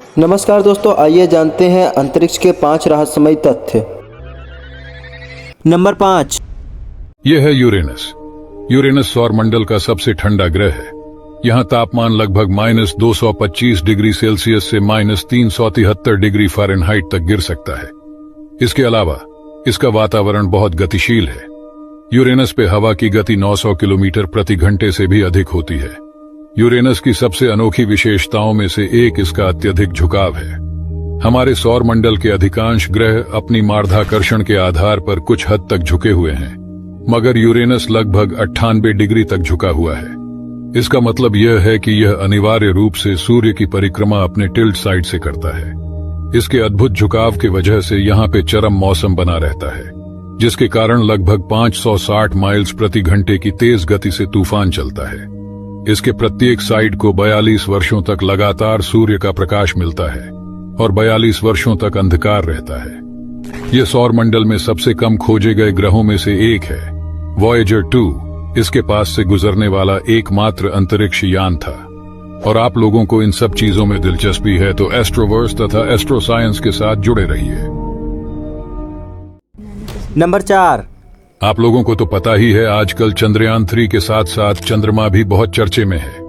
नमस्कार दोस्तों, आइए जानते हैं अंतरिक्ष के 5 रहस्यमयी तथ्य। नंबर 5। यह है यूरेनस। यूरेनस सौर मंडल का सबसे ठंडा ग्रह है। यहाँ तापमान लगभग -225 डिग्री सेल्सियस से -373 डिग्री फ़ारेनहाइट तक गिर सकता है। इसके अलावा इसका वातावरण बहुत गतिशील है। यूरेनस पे हवा की गति 900 किलोमीटर प्रति घंटे से भी अधिक होती है। यूरेनस की सबसे अनोखी विशेषताओं में से एक इसका अत्यधिक झुकाव है। हमारे सौर मंडल के अधिकांश ग्रह अपनी माध्याकर्षण के आधार पर कुछ हद तक झुके हुए हैं, मगर यूरेनस लगभग 98 डिग्री तक झुका हुआ है। इसका मतलब यह है कि यह अनिवार्य रूप से सूर्य की परिक्रमा अपने टिल्ट साइड से करता है। इसके अद्भुत झुकाव की वजह से यहाँ पे चरम मौसम बना रहता है, जिसके कारण लगभग 560 माइल्स प्रति घंटे की तेज गति से तूफान चलता है। इसके प्रत्येक साइड को 42 वर्षों तक लगातार सूर्य का प्रकाश मिलता है और 42 वर्षों तक अंधकार रहता है। यह सौर मंडल में सबसे कम खोजे गए ग्रहों में से एक है। वॉयेजर 2 इसके पास से गुजरने वाला एकमात्र अंतरिक्ष यान था। और आप लोगों को इन सब चीजों में दिलचस्पी है तो एस्ट्रोवर्स तथा एस्ट्रो साइंस के साथ जुड़े रहिए। नंबर 4। आप लोगों को तो पता ही है, आजकल चंद्रयान 3 के साथ साथ चंद्रमा भी बहुत चर्चे में है।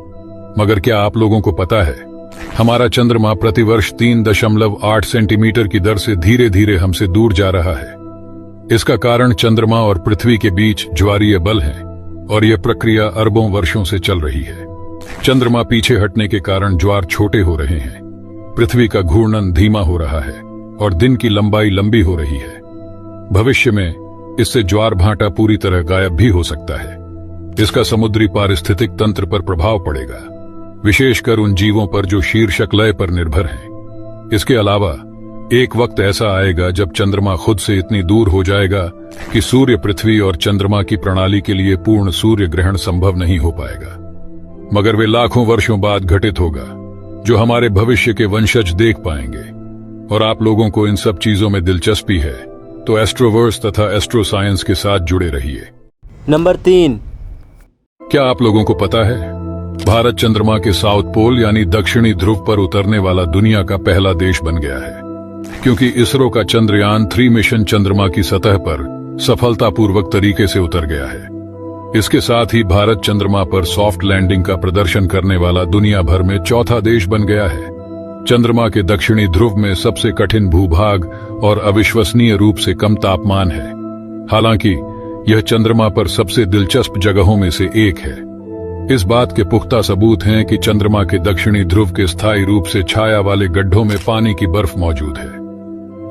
मगर क्या आप लोगों को पता है, हमारा चंद्रमा प्रतिवर्ष 3.8 सेंटीमीटर की दर से धीरे धीरे हमसे दूर जा रहा है। इसका कारण चंद्रमा और पृथ्वी के बीच ज्वारीय बल है और यह प्रक्रिया अरबों वर्षों से चल रही है। चंद्रमा पीछे हटने के कारण ज्वार छोटे हो रहे हैं, पृथ्वी का घूर्णन धीमा हो रहा है और दिन की लंबाई लंबी हो रही है। भविष्य में इससे ज्वार भाटा पूरी तरह गायब भी हो सकता है। इसका समुद्री पारिस्थितिक तंत्र पर प्रभाव पड़ेगा, विशेषकर उन जीवों पर जो शीर्षक लय पर निर्भर हैं। इसके अलावा एक वक्त ऐसा आएगा जब चंद्रमा खुद से इतनी दूर हो जाएगा कि सूर्य, पृथ्वी और चंद्रमा की प्रणाली के लिए पूर्ण सूर्य ग्रहण संभव नहीं हो पाएगा। मगर वे लाखों वर्षों बाद घटित होगा, जो हमारे भविष्य के वंशज देख पाएंगे। और आप लोगों को इन सब चीजों में दिलचस्पी है तो एस्ट्रोवर्स तथा एस्ट्रो साइंस के साथ जुड़े रहिए। नंबर 3। क्या आप लोगों को पता है, भारत चंद्रमा के साउथ पोल यानी दक्षिणी ध्रुव पर उतरने वाला दुनिया का पहला देश बन गया है, क्योंकि इसरो का चंद्रयान 3 मिशन चंद्रमा की सतह पर सफलतापूर्वक तरीके से उतर गया है। इसके साथ ही भारत चंद्रमा पर सॉफ्ट लैंडिंग का प्रदर्शन करने वाला दुनिया भर में चौथा देश बन गया है। चंद्रमा के दक्षिणी ध्रुव में सबसे कठिन भूभाग और अविश्वसनीय रूप से कम तापमान है। हालांकि यह चंद्रमा पर सबसे दिलचस्प जगहों में से एक है। इस बात के पुख्ता सबूत हैं कि चंद्रमा के दक्षिणी ध्रुव के स्थायी रूप से छाया वाले गड्ढों में पानी की बर्फ मौजूद है।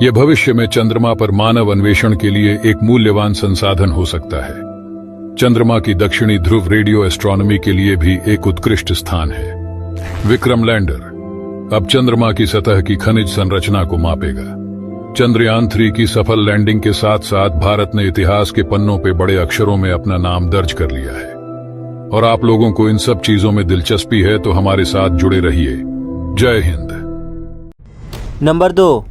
यह भविष्य में चंद्रमा पर मानव अन्वेषण के लिए एक मूल्यवान संसाधन हो सकता है। चंद्रमा की दक्षिणी ध्रुव रेडियो एस्ट्रोनॉमी के लिए भी एक उत्कृष्ट स्थान है। विक्रम लैंडर अब चंद्रमा की सतह की खनिज संरचना को मापेगा। चंद्रयान 3 की सफल लैंडिंग के साथ साथ भारत ने इतिहास के पन्नों पे बड़े अक्षरों में अपना नाम दर्ज कर लिया है। और आप लोगों को इन सब चीजों में दिलचस्पी है तो हमारे साथ जुड़े रहिए। जय हिंद। नंबर 2।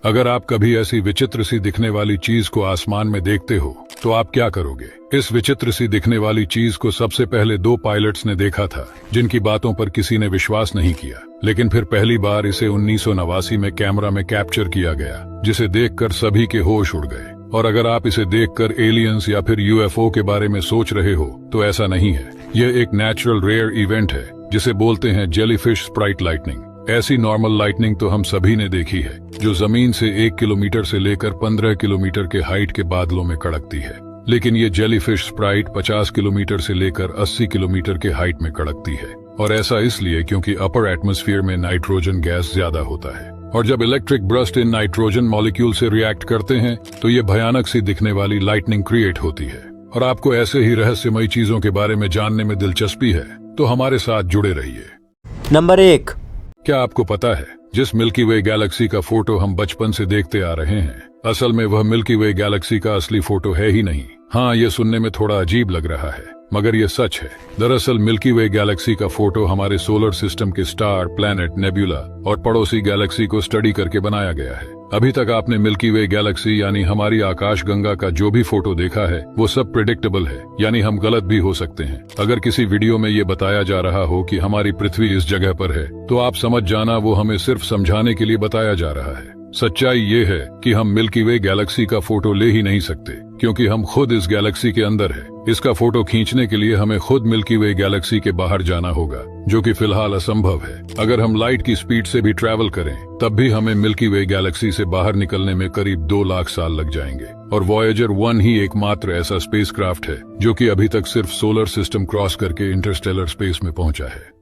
अगर आप कभी ऐसी विचित्र सी दिखने वाली चीज को आसमान में देखते हो तो आप क्या करोगे? इस विचित्र सी दिखने वाली चीज को सबसे पहले 2 पायलट्स ने देखा था, जिनकी बातों पर किसी ने विश्वास नहीं किया। लेकिन फिर पहली बार इसे 1989 में कैमरा में कैप्चर किया गया, जिसे देखकर सभी के होश उड़ गए। और अगर आप इसे देखकर एलियंस या फिर यूएफओ के बारे में सोच रहे हो तो ऐसा नहीं है। यह एक नेचुरल रेयर इवेंट है जिसे बोलते हैं जेलीफिश स्प्राइट लाइटनिंग। ऐसी नॉर्मल लाइटनिंग तो हम सभी ने देखी है, जो जमीन से 1 किलोमीटर से लेकर 15 किलोमीटर के हाइट के बादलों में कड़कती है। लेकिन ये जेलीफिश स्प्राइट 50 किलोमीटर से लेकर 80 किलोमीटर के हाइट में कड़कती है। और ऐसा इसलिए क्योंकि अपर एटमॉस्फेयर में नाइट्रोजन गैस ज्यादा होता है, और जब electric burst in nitrogen molecule से रिएक्ट करते हैं तो ये भयानक सी दिखने वाली लाइटनिंग क्रिएट होती है। और आपको ऐसे ही रहस्यमयी चीजों के बारे में जानने में दिलचस्पी है तो हमारे साथ जुड़े रहिए। नंबर 1। क्या आपको पता है, जिस मिल्की वे गैलेक्सी का फोटो हम बचपन से देखते आ रहे हैं, असल में वह मिल्की वे गैलेक्सी का असली फोटो है ही नहीं। हाँ, ये सुनने में थोड़ा अजीब लग रहा है, मगर यह सच है। दरअसल मिल्की वे गैलेक्सी का फोटो हमारे सोलर सिस्टम के स्टार, प्लैनेट, नेब्यूला और पड़ोसी गैलेक्सी को स्टडी करके बनाया गया है। अभी तक आपने मिल्की वे गैलेक्सी यानी हमारी आकाश गंगा का जो भी फोटो देखा है वो सब प्रेडिक्टेबल है, यानी हम गलत भी हो सकते हैं। अगर किसी वीडियो में ये बताया जा रहा हो कि हमारी पृथ्वी इस जगह पर है तो आप समझ जाना वो हमें सिर्फ समझाने के लिए बताया जा रहा है। सच्चाई ये है कि हम मिल्की वे गैलेक्सी का फोटो ले ही नहीं सकते, क्योंकि हम खुद इस गैलेक्सी के अंदर है। इसका फोटो खींचने के लिए हमें खुद मिल्की वे गैलेक्सी के बाहर जाना होगा, जो कि फिलहाल असंभव है। अगर हम लाइट की स्पीड से भी ट्रैवल करें तब भी हमें मिल्की वे गैलेक्सी से बाहर निकलने में करीब 2 लाख साल लग जाएंगे। और वॉयेजर 1 ही एकमात्र ऐसा स्पेसक्राफ्ट है जो कि अभी तक सिर्फ सोलर सिस्टम क्रॉस करके इंटरस्टेलर स्पेस में पहुंचा है।